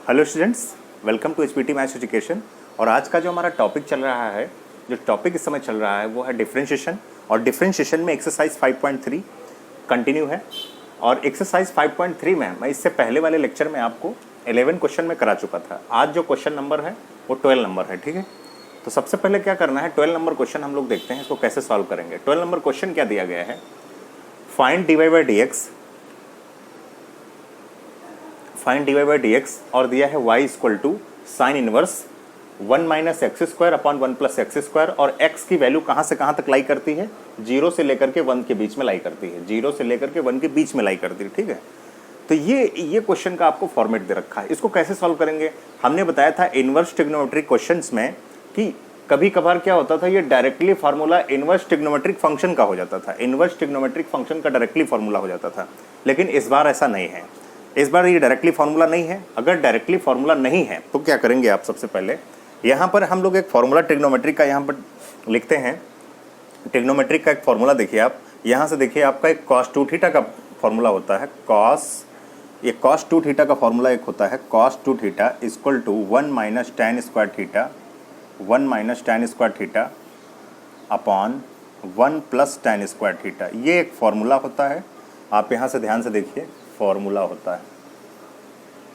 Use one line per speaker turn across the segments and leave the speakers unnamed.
Hello students, welcome to HPT maths education. और आज का जो हमारा टॉपिक चल रहा है, जो टॉपिक इस समय चल रहा है वो है डिफरेंशिएशन। और डिफरेंशिएशन में एक्सरसाइज 5.3 कंटिन्यू है। और एक्सरसाइज 5.3 में मैं इससे पहले वाले लेक्चर में आपको 11 क्वेश्चन में करा चुका था। आज जो क्वेश्चन नंबर है वो 12 नंबर है, ठीक है। तो सबसे पहले क्या करना है, 12 नंबर क्वेश्चन हम लोग देखते हैं इसको कैसे सॉल्व करेंगे। 12 नंबर क्वेश्चन क्या दिया गया है, फाइंड dy बाई dx और दिया है y equal to sine inverse 1 minus x square upon 1 plus x square. और x की वैल्यू कहाँ से कहाँ तक लाई करती है, 0 से लेकर के 1 के बीच में लाई करती है, 0 से लेकर के 1 के बीच में लाई करती है, ठीक है। तो ये क्वेश्चन का आपको फॉर्मेट दे रखा है। इसको कैसे सॉल्व करेंगे, हमने बताया था इनवर्स ट्रिग्नोमेट्रिक क्वेश्चंस में कि कभी कभार क्या होता था, ये directly formula inverse trigonometric function का हो जाता था, इनवर्स ट्रिग्नोमेट्रिक फंक्शन का डायरेक्टली फार्मूला हो जाता था। लेकिन इस बार ऐसा नहीं है, इस बार ये डायरेक्टली फार्मूला नहीं है। अगर डायरेक्टली फार्मूला नहीं है तो क्या करेंगे आप, सबसे पहले यहाँ पर हम लोग एक फार्मूला ट्रिग्नोमेट्रिक का यहाँ पर लिखते हैं। ट्रिग्नोमेट्रिक का एक फार्मूला देखिए आप, यहाँ से देखिए आपका एक cos 2 थीटा का फार्मूला होता है। ये cos 2 थीटा का फार्मूला एक होता है, cos 2 theta equal to 1 minus tan square theta, 1 minus tan square theta upon 1 plus tan square theta. ये एक फार्मूला होता है। आप यहाँ से ध्यान से देखिए, फार्मूला होता है,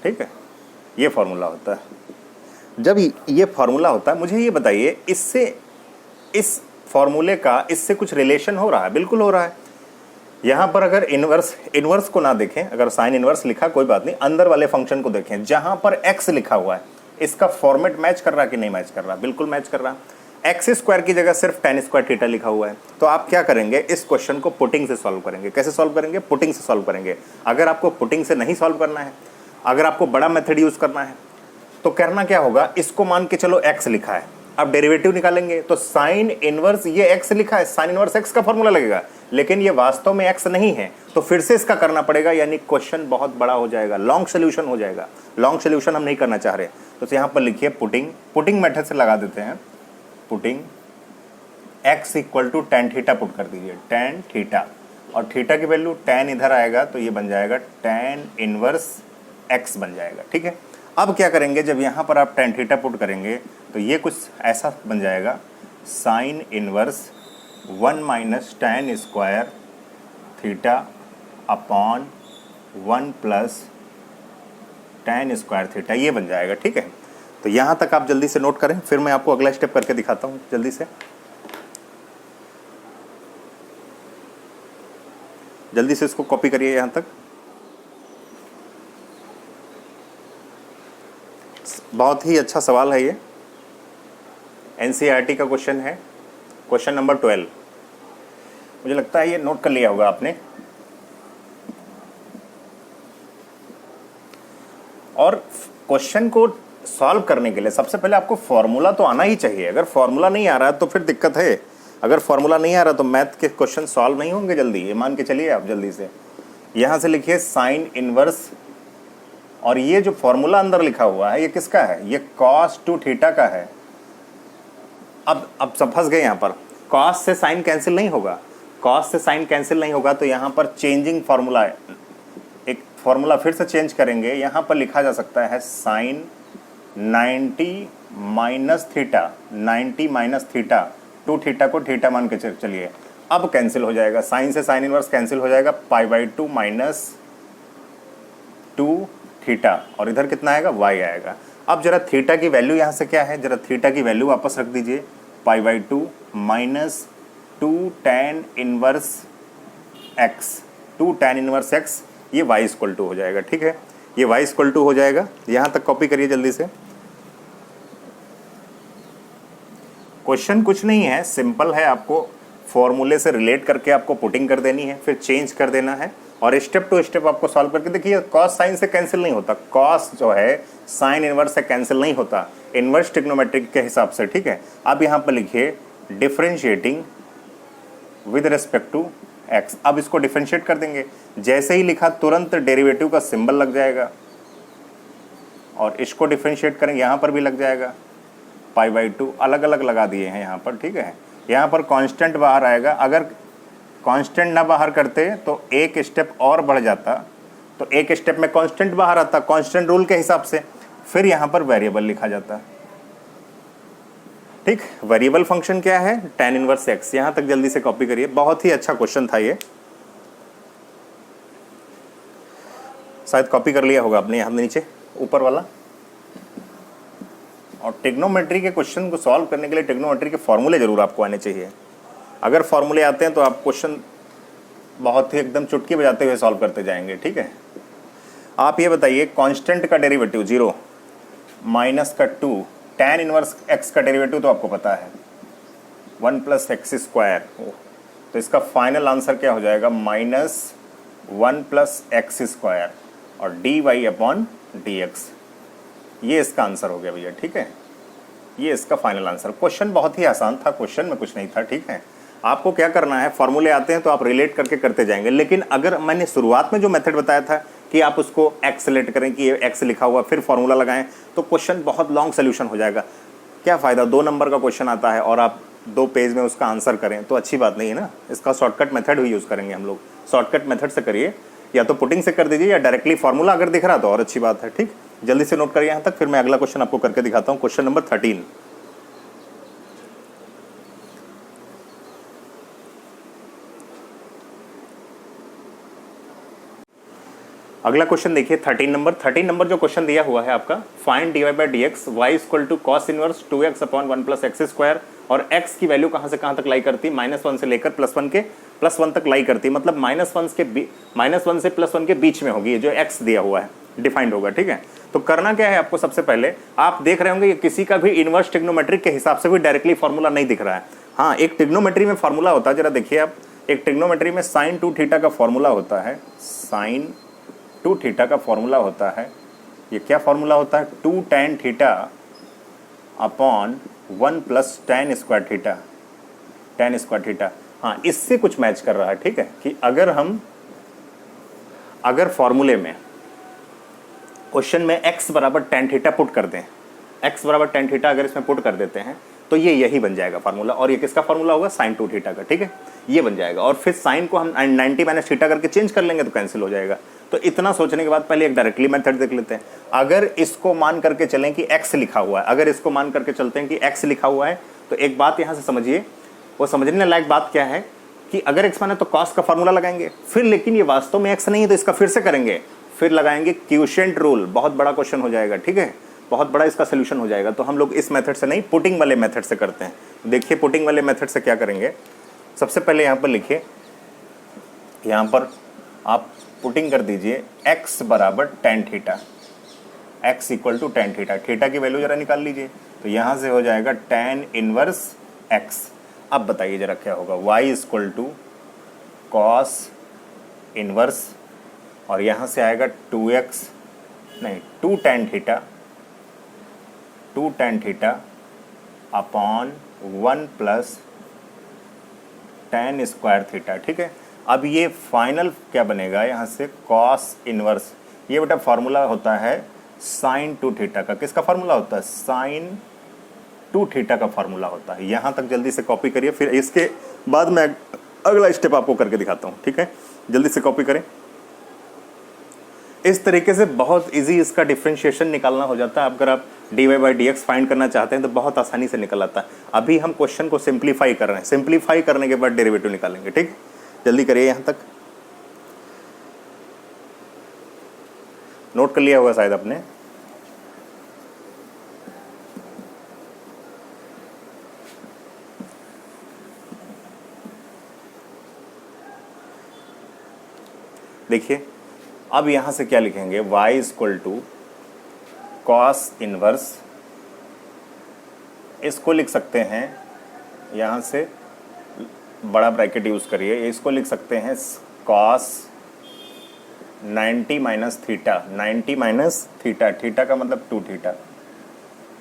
ठीक है, ये फार्मूला होता है। जब ये फार्मूला होता है, मुझे ये बताइए इससे, इस फार्मूले का इससे कुछ रिलेशन हो रहा है? बिल्कुल हो रहा है। यहाँ पर अगर इनवर्स को ना देखें, अगर साइन इनवर्स लिखा कोई बात नहीं, अंदर वाले फंक्शन को देखें जहाँ पर x लिखा हुआ है, इसका फॉर्मेट मैच कर रहा कि नहीं मैच कर रहा? बिल्कुल मैच कर रहा। एक्स स्क्वायर की जगह सिर्फ tan स्क्वायर थीटा लिखा हुआ है। तो आप क्या करेंगे, इस क्वेश्चन को पुटिंग से सॉल्व करेंगे। कैसे सॉल्व करेंगे? पुटिंग से सॉल्व करेंगे। अगर आपको पुटिंग से नहीं सॉल्व करना है, अगर आपको बड़ा मेथड यूज करना है, तो करना क्या होगा, इसको मान के चलो x लिखा है, अब डेरिवेटिव निकालेंगे तो साइन इनवर्स, ये x लिखा है, साइन इनवर्स x का फॉर्मूला लगेगा, लेकिन ये वास्तव में x नहीं है, तो फिर से इसका करना पड़ेगा, यानी क्वेश्चन बहुत बड़ा हो जाएगा, लॉन्ग सोल्यूशन हो जाएगा। लॉन्ग सोल्यूशन हम नहीं करना चाह रहे, तो यहाँ पर लिखिए पुटिंग मेथड से लगा देते हैं। Putting x equal to tan theta put कर दीजिए, टेन थीटा, और थीटा की वैल्यू tan इधर आएगा तो ये बन जाएगा tan इनवर्स x बन जाएगा, ठीक है। अब क्या करेंगे, जब यहाँ पर आप tan थीटा पुट करेंगे तो ये कुछ ऐसा बन जाएगा, sign inverse 1 minus tan square theta upon 1 plus tan square theta, ये बन जाएगा, ठीक है। तो यहाँ तक आप जल्दी से नोट करें, फिर मैं आपको अगला स्टेप करके दिखाता हूँ। जल्दी से इसको कॉपी करिए यहाँ तक। बहुत ही अच्छा सवाल है ये, एनसीईआरटी का क्वेश्चन है, क्वेश्चन नंबर 12। मुझे लगता है ये नोट कर लिया होगा आपने। और क्वेश्चन को सॉल्व करने के लिए सबसे पहले आपको फॉर्मूला तो आना ही चाहिए। अगर फॉर्मूला नहीं आ रहा है तो फिर दिक्कत है। अगर फॉर्मूला नहीं आ रहा तो मैथ के क्वेश्चन सॉल्व नहीं होंगे जल्दी, ये मान के चलिए आप। जल्दी से यहाँ से लिखिए साइन इनवर्स, और ये जो फॉर्मूला अंदर लिखा हुआ है ये किसका है, ये cos 2 थीटा का है। अब सब फंस गए यहाँ पर, cos से साइन कैंसिल नहीं होगा, cos से साइन कैंसिल नहीं होगा, तो यहाँ पर चेंजिंग फार्मूला है, एक फार्मूला फिर से चेंज करेंगे। यहाँ पर लिखा जा सकता है sine 90 minus theta, 90 minus theta, 2 theta को थीटा मान के चलिए। अब कैंसिल हो जाएगा, साइन से साइन इनवर्स कैंसिल हो जाएगा, π/2 माइनस 2 थीटा, और इधर कितना आएगा, y आएगा। अब जरा थीटा की वैल्यू यहाँ से क्या है, जरा थीटा की वैल्यू वापस रख दीजिए, π/2 minus 2 tan inverse x, 2 tan inverse x, ये y इक्वल टू हो जाएगा, ठीक है। ये y इक्वल टू हो जाएगा, यहाँ तक कॉपी करिए जल्दी से। क्वेश्चन कुछ नहीं है, सिंपल है, आपको फॉर्मूले से रिलेट करके आपको पुटिंग कर देनी है, फिर चेंज कर देना है, और स्टेप टू स्टेप आपको सॉल्व करके देखिए। कॉस साइन से कैंसिल नहीं होता, कॉस जो है साइन इनवर्स से कैंसिल नहीं होता इनवर्स ट्रिग्नोमेट्रिक के हिसाब से, ठीक है। अब यहाँ पर लिखिए differentiating with respect to x. अब इसको डिफरेंशिएट कर देंगे, जैसे ही लिखा तुरंत डेरिवेटिव का सिंबल लग जाएगा, और इसको डिफरेंशिएट करेंगे, यहाँ पर भी लग जाएगा, π/2 अलग अलग लगा दिए हैं यहाँ पर, ठीक है। यहाँ पर कांस्टेंट बाहर आएगा, अगर कांस्टेंट ना बाहर करते तो एक स्टेप और बढ़ जाता, तो एक स्टेप में कांस्टेंट बाहर आता कांस्टेंट रूल के हिसाब से, फिर यहां पर वेरिएबल लिखा जाता है। ठीक, वेरिएबल फंक्शन क्या है, tan इनवर्स x। यहां तक जल्दी से कॉपी करिए, बहुत ही अच्छा क्वेश्चन था ये, शायद कॉपी कर लिया होगा आपने यहाँ नीचे ऊपर वाला। और ट्रिग्नोमेट्री के क्वेश्चन को सॉल्व करने के लिए ट्रिग्नोमेट्री के फॉर्मूले जरूर आपको आने चाहिए। अगर फॉर्मूले आते हैं तो आप क्वेश्चन बहुत ही एकदम चुटकी बजाते हुए सॉल्व करते जाएंगे। ठीक है, आप ये बताइए कांस्टेंट का डेरिवेटिव 0 माइनस का 2, tan इनवर्स x का डेरिवेटिव तो आपको पता है 1 प्लस एक्स स्क्वायर, तो इसका फाइनल आंसर क्या हो जाएगा, -1 प्लस एक्स स्क्वायर और dy अपॉन dx। ये इसका आंसर हो गया भैया। ठीक है, ये इसका फाइनल आंसर। क्वेश्चन बहुत ही आसान था, क्वेश्चन में कुछ नहीं था। ठीक है, आपको क्या करना है, फॉर्मूले आते हैं तो आप रिलेट करके करते जाएंगे। लेकिन अगर मैंने शुरुआत में जो मेथड बताया था कि आप उसको x सेलेक्ट करें कि ये x लिखा हुआ फिर फॉर्मूला लगाएं, तो क्वेश्चन बहुत लॉन्ग सोल्यूशन हो जाएगा। क्या फ़ायदा, 2 नंबर का क्वेश्चन आता है और आप 2 पेज में उसका आंसर करें, तो अच्छी बात नहीं है ना। इसका शॉर्टकट मेथड भी यूज़ करेंगे हम लोग। शॉर्टकट मेथड से करिए, या तो पुटिंग से कर दीजिए या डायरेक्टली फॉर्मूला अगर दिख रहा तो और अच्छी बात है। ठीक, जल्दी से नोट करिए यहाँ तक, फिर मैं अगला क्वेश्चन आपको करके दिखाता हूँ। Question number 13। अगला क्वेश्चन देखिए 13 नंबर जो क्वेश्चन दिया हुआ है आपका, find dy by dx y equal to cos inverse 2x upon 1 plus x square, और x की वैल्यू कहाँ से कहाँ तक लाई करती है, -1 से लेकर +1 तक लाई करती है। मतलब -1 से +1 के बीच में होगी ये जो x दिया हुआ है, डिफाइंड होगा। ठीक है, तो करना क्या है आपको, सबसे पहले आप देख रहे होंगे किसी का भी इनवर्स ट्रिग्नोमेट्रिक के हिसाब से भी डायरेक्टली फॉर्मूला नहीं दिख रहा है। हाँ, एक ट्रिग्नोमेट्री में फॉर्मूला होता है, जरा देखिए आप, एक ट्रिग्नोमेट्री में sin 2 थीटा का फॉर्मूला होता है, sin 2 थीटा का फॉर्मूला होता है। ये क्या फॉर्मूला होता है, 2 tan theta upon 1 plus tan square theta. हाँ, इससे कुछ मैच कर रहा है। ठीक है, कि अगर फॉर्मूले में क्वेश्चन में x बराबर tan थीटा पुट कर दें, x बराबर tan थीटा अगर इसमें पुट कर देते हैं तो ये यही बन जाएगा फार्मूला। और ये किसका फार्मूला होगा, sin 2 थीटा का। ठीक है, ये बन जाएगा। और फिर साइन को हम 90 माइनस थीटा करके चेंज कर लेंगे तो कैंसिल हो जाएगा। तो इतना सोचने के बाद पहले एक डायरेक्टली मेथड देख लेते हैं। अगर इसको मान करके चलें कि x लिखा हुआ है, अगर इसको मान करके चलते हैं कि x लिखा हुआ है, तो एक बात यहाँ से समझिए, वो समझने लायक बात क्या है कि अगर x माने तो cos का फार्मूला लगाएंगे, फिर लेकिन ये वास्तव में x नहीं है तो इसका फिर से करेंगे, फिर लगाएंगे क्वोशिएंट रूल। बहुत बड़ा क्वेश्चन हो जाएगा। ठीक है, बहुत बड़ा इसका सोल्यूशन हो जाएगा। तो हम लोग इस मेथड से नहीं, पुटिंग वाले मेथड से करते हैं। देखिए पुटिंग वाले मेथड से क्या करेंगे, सबसे पहले यहाँ पर लिखिए, यहाँ पर आप पुटिंग कर दीजिए x बराबर tan theta, x equal to tan theta. Theta की वैल्यू जरा निकाल लीजिए, तो यहाँ से हो जाएगा tan इनवर्स x। अब बताइए जरा क्या होगा, y equal to cos inverse, और यहाँ से आएगा 2 tan theta upon 1 plus tan square theta. ठीक है, अब ये फाइनल क्या बनेगा, यहाँ से कॉस इनवर्स, ये बेटा फार्मूला होता है sin 2 थीटा का। किसका फार्मूला होता है, sin 2 थीटा का फार्मूला होता है। यहाँ तक जल्दी से कॉपी करिए, फिर इसके बाद मैं अगला स्टेप आपको करके दिखाता हूँ। ठीक है, जल्दी से कॉपी करें। इस तरीके से बहुत इजी इसका डिफरेंशिएशन निकालना हो जाता है। अगर आप dy बाई dx फाइंड करना चाहते हैं तो बहुत आसानी से निकल आता है। अभी हम क्वेश्चन को सिंप्लीफाई कर रहे हैं, सिंप्लीफाई करने के बाद डेरिवेटिव निकालेंगे। ठीक, जल्दी करिए। यहाँ तक नोट कर लिया होगा शायद आपने। देखिए अब यहां से क्या लिखेंगे, y equal to cos inverse, इसको लिख सकते हैं, यहां से बड़ा ब्रैकेट यूज करिए, इसको लिख सकते हैं cos 90 minus theta, 90 minus theta, theta का मतलब 2 थीटा,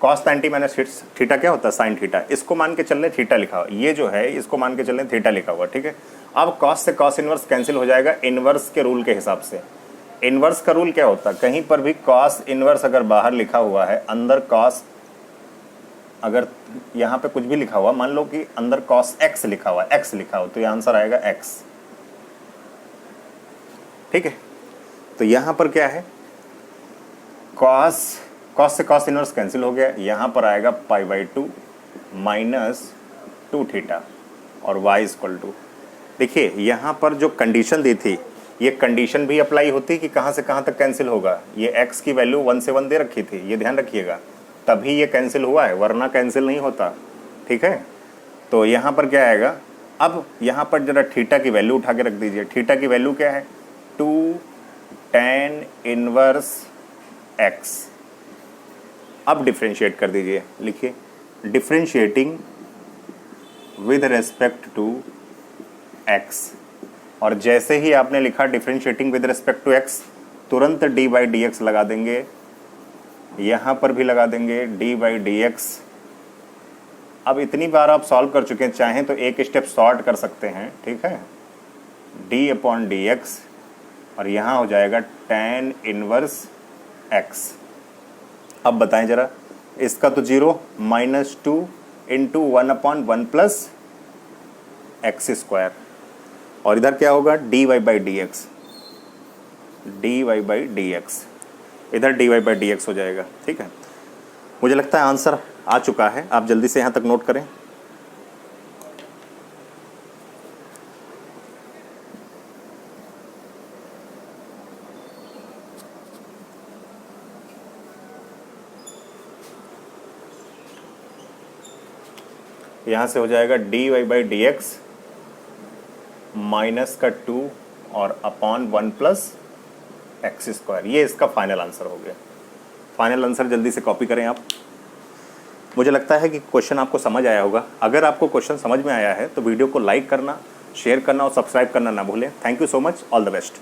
कॉस 90 माइनस थीटा क्या होता है, साइन थीटा। इसको मान के चल रहे थीटा लिखा हुआ, ये जो है इसको मान के चल रहे थीटा लिखा हुआ। ठीक है, अब कॉस से कॉस इनवर्स कैंसिल हो जाएगा इनवर्स के रूल के हिसाब से। इनवर्स का रूल क्या होता है, कहीं पर भी कॉस इनवर्स अगर बाहर लिखा हुआ है, अंदर कॉस, अगर यहाँ पे कुछ भी लिखा हुआ, मान लो कि अंदर कॉस x लिखा हुआ, x लिखा हो, तो ये आंसर आएगा x। ठीक है, तो यहाँ पर क्या है, कॉस कॉस से कॉस इनवर्स कैंसिल हो गया, यहाँ पर आएगा π/2 माइनस 2 थीटा और y इक्वल टू, देखिए यहाँ पर जो कंडीशन दी थी ये कंडीशन भी अप्लाई होती कि कहाँ से कहाँ तक कैंसिल होगा। ये x की वैल्यू 1 से 1 दे रखी थी, ये ध्यान रखिएगा, तभी ये कैंसिल हुआ है, वरना कैंसिल नहीं होता। ठीक है, तो यहाँ पर क्या आएगा, अब यहाँ पर जरा थीटा की वैल्यू उठा के रख दीजिए। थीटा की वैल्यू क्या है, 2 tan इनवर्स x। अब डिफ्रेंशिएट कर दीजिए, लिखिए differentiating with respect to x, और जैसे ही आपने लिखा differentiating with respect to x, तुरंत d/dx लगा देंगे, यहाँ पर भी लगा देंगे d/dx। अब इतनी बार आप सॉल्व कर चुके हैं, चाहें तो एक स्टेप शॉर्ट कर सकते हैं। ठीक है, d/dx और यहाँ हो जाएगा tan इनवर्स x। अब बताएं जरा, इसका तो 0 -2 इंटू 1/1 प्लस एक्स स्क्वायर, और इधर क्या होगा dy/dx, dy/dx, इधर dy/dx हो जाएगा। ठीक है, मुझे लगता है आंसर आ चुका है, आप जल्दी से यहाँ तक नोट करें। यहाँ से हो जाएगा dy/dx माइनस का 2 और अपॉन 1 प्लस एक्स स्क्वायर, ये इसका फाइनल आंसर हो गया। फाइनल आंसर जल्दी से कॉपी करें आप। मुझे लगता है कि क्वेश्चन आपको समझ आया होगा। अगर आपको क्वेश्चन समझ में आया है तो वीडियो को लाइक करना, शेयर करना और सब्सक्राइब करना ना भूलें। Thank you so much, all the best.